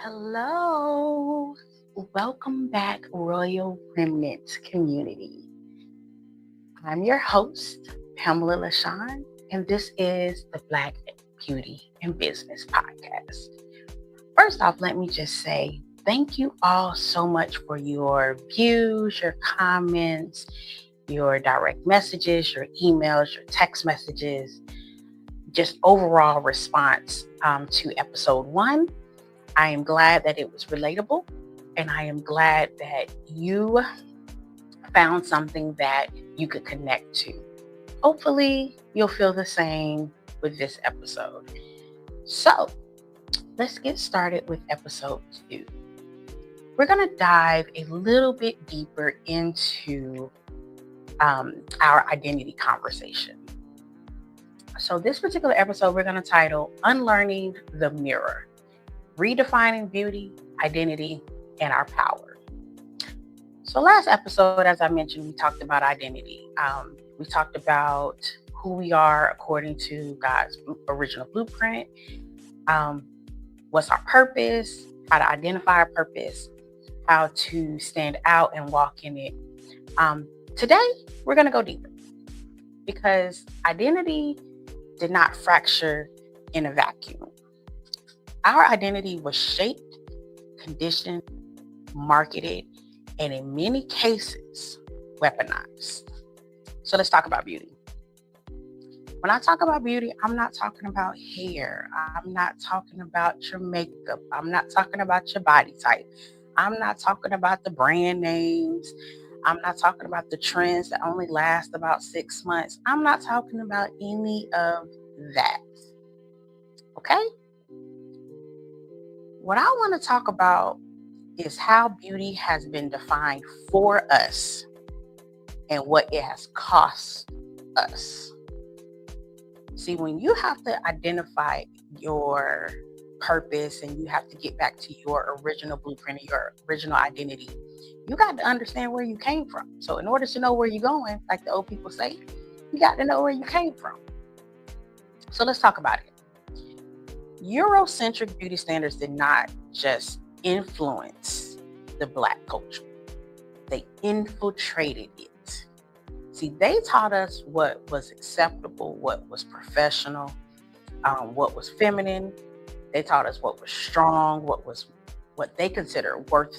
Hello, welcome back, Royal Remnant community. I'm your host, Pamela LaShawn, and this is the Black Beauty and Business Podcast. First off, let me just say thank you all so much for your views, your comments, your direct messages, your emails, your text messages, just overall response to episode 1. I am glad that it was relatable, and I am glad that you found something that you could connect to. Hopefully, you'll feel the same with this episode. So, let's get started with episode 2. We're going to dive a little bit deeper into our identity conversation. So, this particular episode, we're going to title Unlearning the Mirror. Redefining beauty, identity, and our power. So last episode, as I mentioned, we talked about identity. We talked about who we are according to God's original blueprint, what's our purpose, how to identify our purpose, how to stand out and walk in it. Today, we're going to go deeper because identity did not fracture in a vacuum. Our identity was shaped, conditioned, marketed, and in many cases, weaponized. So let's talk about beauty. When I talk about beauty, I'm not talking about hair. I'm not talking about your makeup. I'm not talking about your body type. I'm not talking about the brand names. I'm not talking about the trends that only last about 6 months. I'm not talking about any of that. Okay? What I want to talk about is how beauty has been defined for us and what it has cost us. See, when you have to identify your purpose and you have to get back to your original blueprint, your original identity, you got to understand where you came from. So in order to know where you're going, like the old people say, you got to know where you came from. So let's talk about it. Eurocentric beauty standards did not just influence the Black culture. They infiltrated it. See, they taught us what was acceptable, what was professional, what was feminine. They taught us what was strong, what they considered worth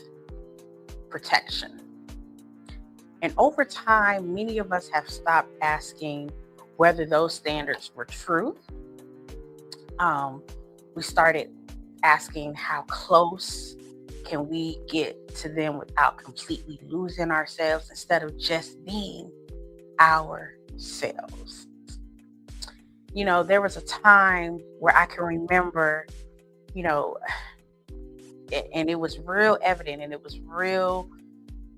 protection. And over time, many of us have stopped asking whether those standards were true. We started asking how close can we get to them without completely losing ourselves instead of just being ourselves. You know, there was a time where I can remember, and it was real evident and it was real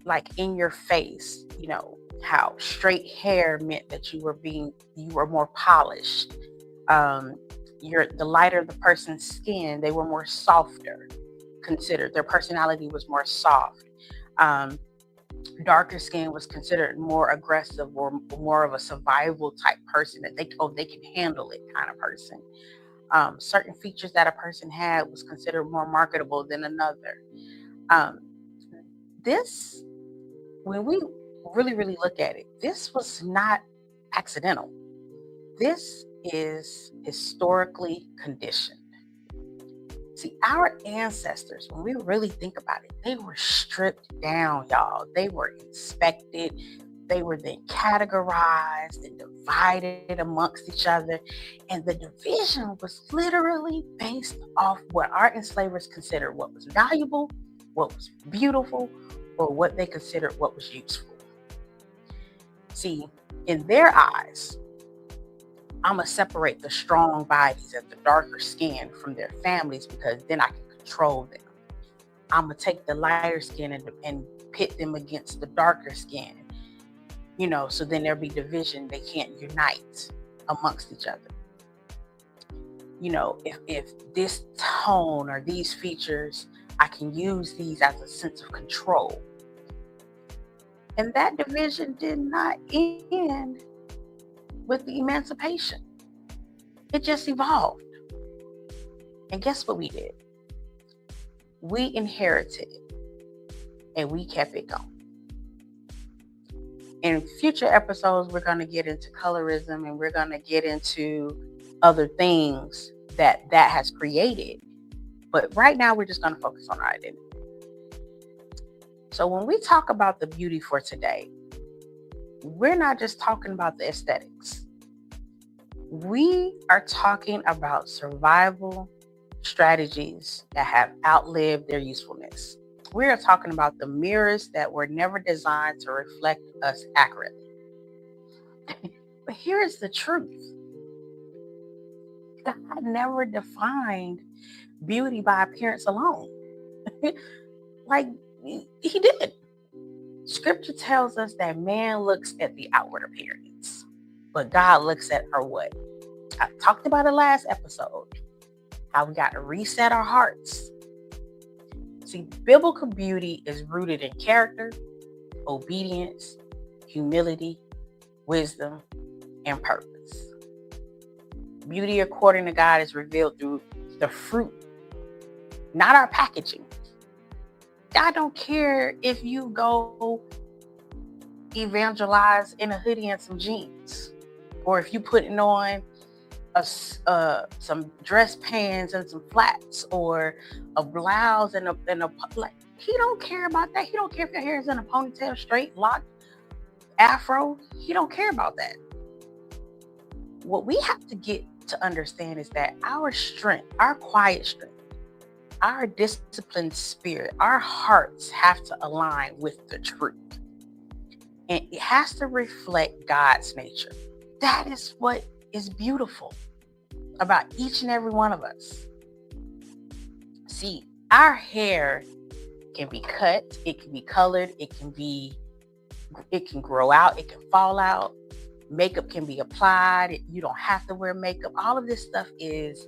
like in your face, how straight hair meant that you were more polished. The lighter the person's skin, they were more softer considered. Their personality was more soft. Darker skin was considered more aggressive or more of a survival type person that they can handle it kind of person. Certain features that a person had was considered more marketable than another. This, when we really, really look at it, this was not accidental. This is historically conditioned. See, our ancestors, when we really think about it, they were stripped down, y'all. They were inspected. They were then categorized and divided amongst each other. And the division was literally based off what our enslavers considered what was valuable, what was beautiful, or what they considered what was useful. See, in their eyes, I'm going to separate the strong bodies and the darker skin from their families because then I can control them. I'm going to take the lighter skin and pit them against the darker skin, so then there'll be division. They can't unite amongst each other. If this tone or these features, I can use these as a sense of control. And that division did not end with the emancipation. It just evolved. And guess what we did? We inherited it and we kept it going. In future episodes, we're going to get into colorism and we're going to get into other things that has created. But right now, we're just going to focus on our identity. So when we talk about the beauty for today, we're not just talking about the aesthetics. We are talking about survival strategies that have outlived their usefulness. We are talking about the mirrors that were never designed to reflect us accurately. But here's the truth. God never defined beauty by appearance alone. Like he did. Scripture tells us that man looks at the outward appearance, but God looks at our what? I talked about it last episode, how we got to reset our hearts. See, biblical beauty is rooted in character, obedience, humility, wisdom, and purpose. Beauty, according to God, is revealed through the fruit, not our packaging. God don't care if you go evangelize in a hoodie and some jeans, or if you putting on some dress pants and some flats, or a blouse and a like. He don't care about that. He don't care if your hair is in a ponytail, straight, locked, afro. He don't care about that. What we have to get to understand is that our strength, our quiet strength, our disciplined spirit, our hearts have to align with the truth. And it has to reflect God's nature. That is what is beautiful about each and every one of us. See, our hair can be cut, it can be colored, it can grow out, it can fall out. Makeup can be applied. You don't have to wear makeup. All of this stuff is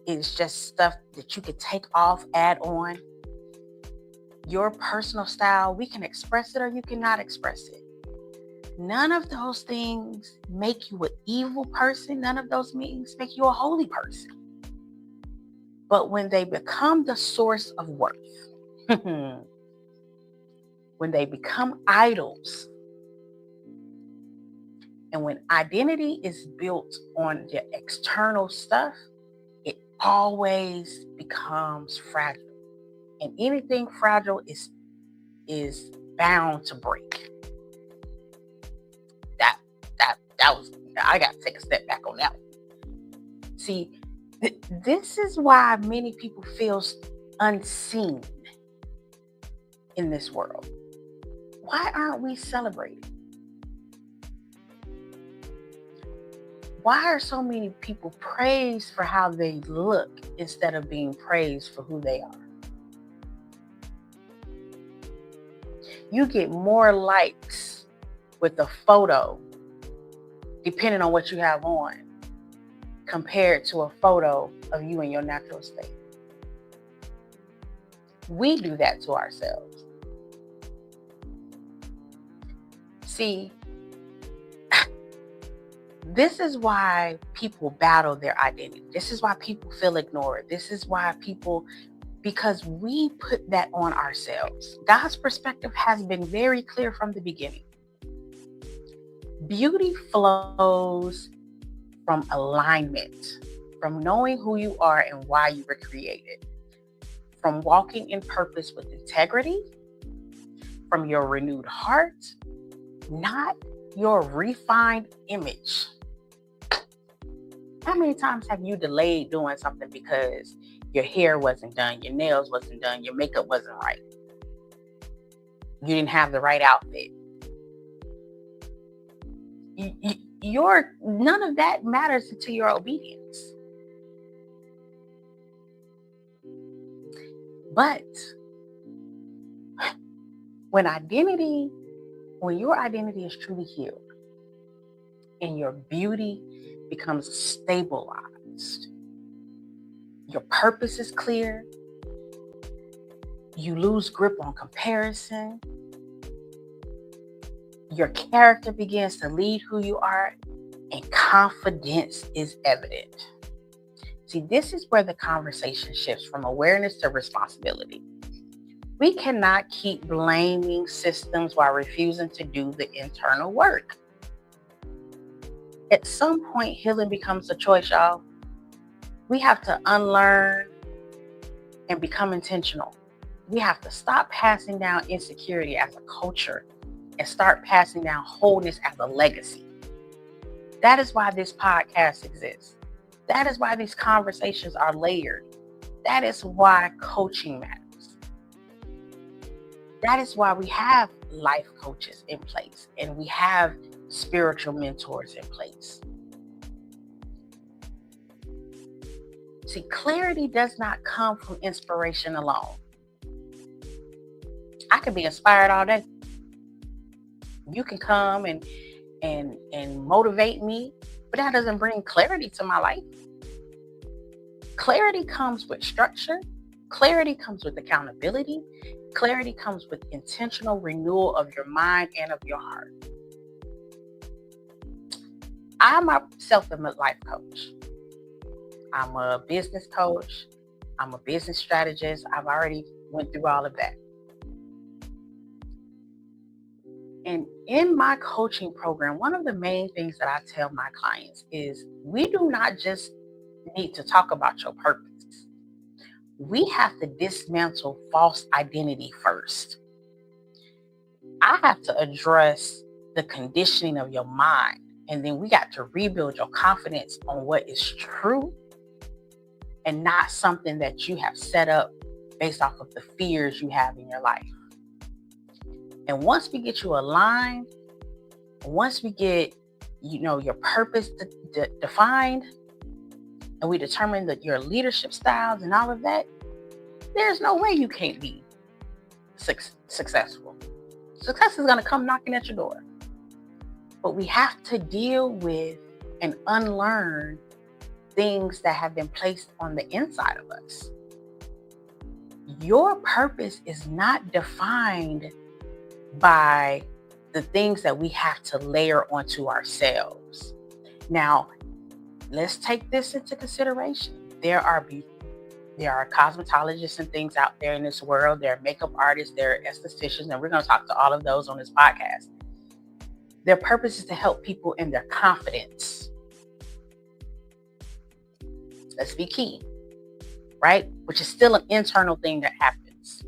just stuff that you can take off, add on. Your personal style, we can express it or you cannot express it. None of those things make you an evil person. None of those things make you a holy person. But when they become the source of worth, when they become idols, and when identity is built on the external stuff, it always becomes fragile. And anything fragile is bound to break. That was, I got to take a step back on that one. See, this is why many people feel unseen in this world. Why aren't we celebrated? Why are so many people praised for how they look instead of being praised for who they are? You get more likes with a photo, depending on what you have on, compared to a photo of you in your natural state. We do that to ourselves. See, this is why people battle their identity. This is why people feel ignored. This is why because we put that on ourselves. God's perspective has been very clear from the beginning. Beauty flows from alignment, from knowing who you are and why you were created, from walking in purpose with integrity, from your renewed heart, not your refined image. How many times have you delayed doing something because your hair wasn't done, your nails wasn't done, your makeup wasn't right? You didn't have the right outfit. None of that matters to your obedience. But when your identity is truly healed and your beauty becomes stabilized, your purpose is clear, you lose grip on comparison, your character begins to lead who you are, and confidence is evident. See, this is where the conversation shifts from awareness to responsibility. We cannot keep blaming systems while refusing to do the internal work. At some point, healing becomes a choice, y'all. We have to unlearn and become intentional. We have to stop passing down insecurity as a culture and start passing down wholeness as a legacy. That is why this podcast exists. That is why these conversations are layered. That is why coaching matters. That is why we have life coaches in place and we have spiritual mentors in place. See, clarity does not come from inspiration alone. I can be inspired all day. You can come and motivate me, but that doesn't bring clarity to my life. Clarity comes with structure. Clarity comes with accountability. Clarity comes with intentional renewal of your mind and of your heart. I myself am a life coach. I'm a business coach. I'm a business strategist. I've already went through all of that. And in my coaching program, one of the main things that I tell my clients is we do not just need to talk about your purpose. We have to dismantle false identity first. I have to address the conditioning of your mind, and then we got to rebuild your confidence on what is true and not something that you have set up based off of the fears you have in your life. And once we get you aligned, once we get, your purpose defined, and we determine that your leadership styles and all of that, there's no way you can't be successful. Success is going to come knocking at your door. But we have to deal with and unlearn things that have been placed on the inside of us. Your purpose is not defined by the things that we have to layer onto ourselves. Now, let's take this into consideration. There are cosmetologists and things out there in this world. There are makeup artists, there are estheticians, and we're going to talk to all of those on this podcast. Their purpose is to help people in their confidence. Let's be key, right? Which is still an internal thing that happens.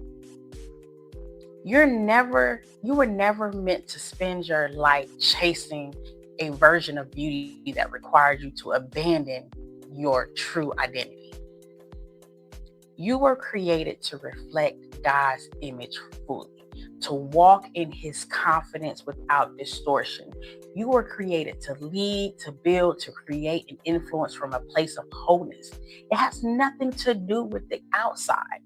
You were never meant to spend your life chasing a version of beauty that required you to abandon your true identity. You were created to reflect God's image fully, to walk in his confidence without distortion. You were created to lead, to build, to create and influence from a place of wholeness. It has nothing to do with the outside.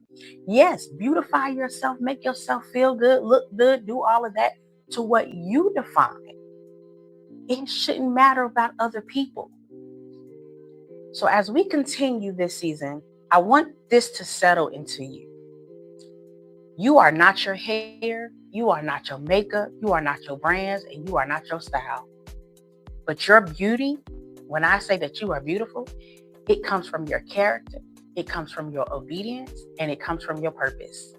Yes, beautify yourself, make yourself feel good, look good, do all of that to what you define. It shouldn't matter about other people. So as we continue this season, I want this to settle into you. You are not your hair, you are not your makeup, you are not your brands, and you are not your style. But your beauty, when I say that you are beautiful, it comes from your character, it comes from your obedience, and it comes from your purpose.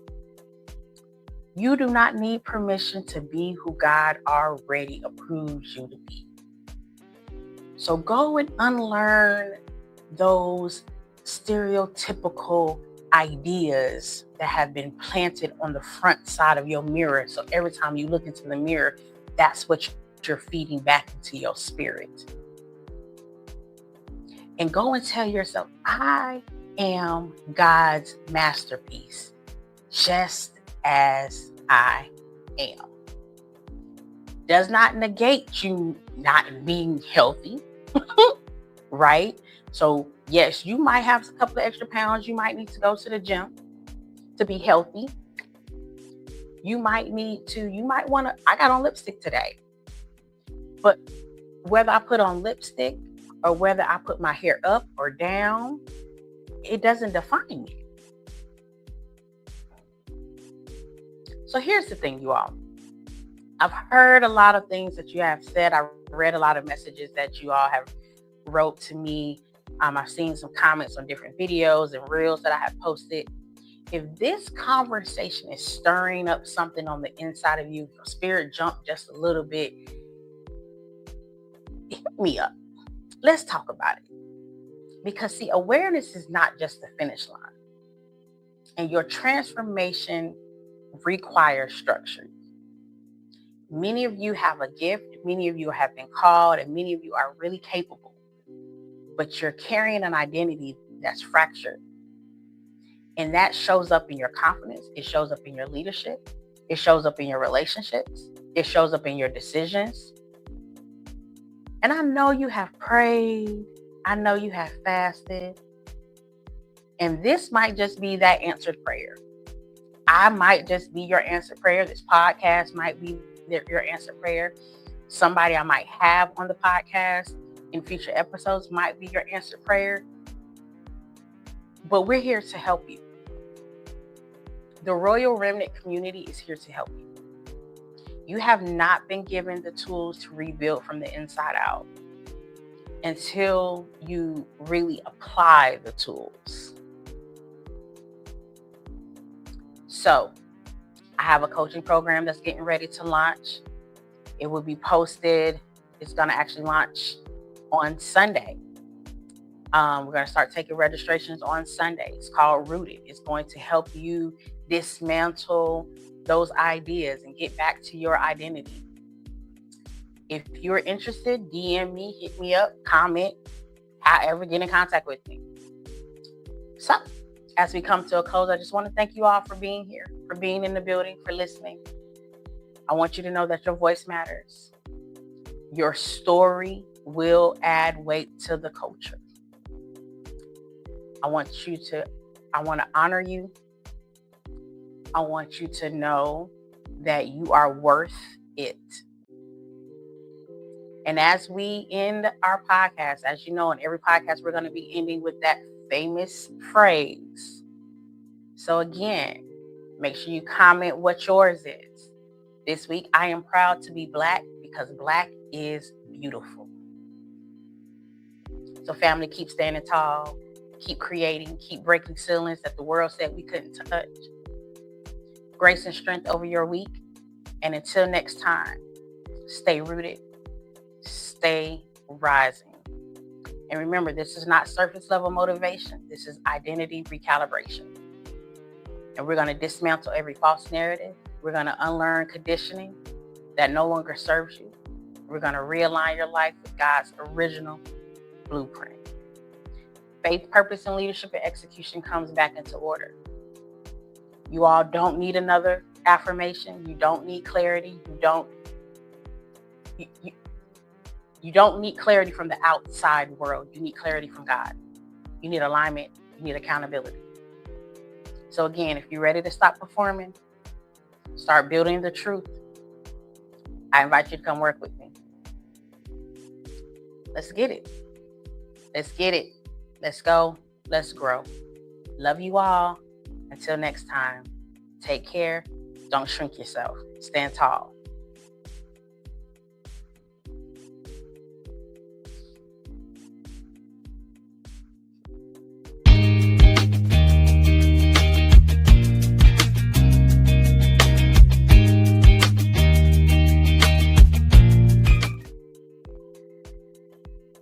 You do not need permission to be who God already approves you to be. So go and unlearn those stereotypical ideas that have been planted on the front side of your mirror. So every time you look into the mirror, that's what you're feeding back into your spirit. And go and tell yourself, I am God's masterpiece, just as I am. Does not negate you not being healthy, right? So yes, you might have a couple of extra pounds. You might need to go to the gym to be healthy. You might want to, I got on lipstick today. But whether I put on lipstick or whether I put my hair up or down, it doesn't define me. So here's the thing, you all. I've heard a lot of things that you have said. I read a lot of messages that you all have wrote to me. I've seen some comments on different videos and reels that I have posted. If this conversation is stirring up something on the inside of you, your spirit jumped just a little bit, hit me up. Let's talk about it. Because see, awareness is not just the finish line. And your transformation requires structure. Many of you have a gift, many of you have been called, and many of you are really capable. But you're carrying an identity that's fractured. And that shows up in your confidence. It shows up in your leadership. It shows up in your relationships. It shows up in your decisions. And I know you have prayed. I know you have fasted. And this might just be that answered prayer. I might just be your answered prayer. This podcast might be your answered prayer. Somebody I might have on the podcast in future episodes might be your answered prayer. But we're here to help you. The Royal Remnant community is here to help you. You have not been given the tools to rebuild from the inside out until you really apply the tools. So, I have a coaching program that's getting ready to launch. It will be posted. It's going to actually launch on Sunday. We're going to start taking registrations on Sunday. It's called Rooted. It's going to help you dismantle those ideas and get back to your identity. If you're interested, DM me, hit me up, comment, however, get in contact with me. So, as we come to a close, I just want to thank you all for being here, for being in the building, for listening. I want you to know that your voice matters. Your story will add weight to the culture. I want to honor you. I want you to know that you are worth it. And as we end our podcast, as you know, in every podcast, we're going to be ending with that famous phrase. So again, make sure you comment what yours is. This week, I am proud to be Black because Black is beautiful. So family, keep standing tall, keep creating, keep breaking ceilings that the world said we couldn't touch. Grace and strength over your week. And until next time, stay rooted, stay rising. And remember, this is not surface level motivation. This is identity recalibration. And we're going to dismantle every false narrative. We're going to unlearn conditioning that no longer serves you. We're going to realign your life with God's original blueprint. Faith, purpose, and leadership and execution comes back into order. You all don't need another affirmation. You don't need clarity. You don't need clarity from the outside world. You need clarity from God. You need alignment. You need accountability. So again, if you're ready to stop performing, start building the truth, I invite you to come work with me. Let's get it. Let's get it. Let's go. Let's grow. Love you all. Until next time, take care. Don't shrink yourself. Stand tall.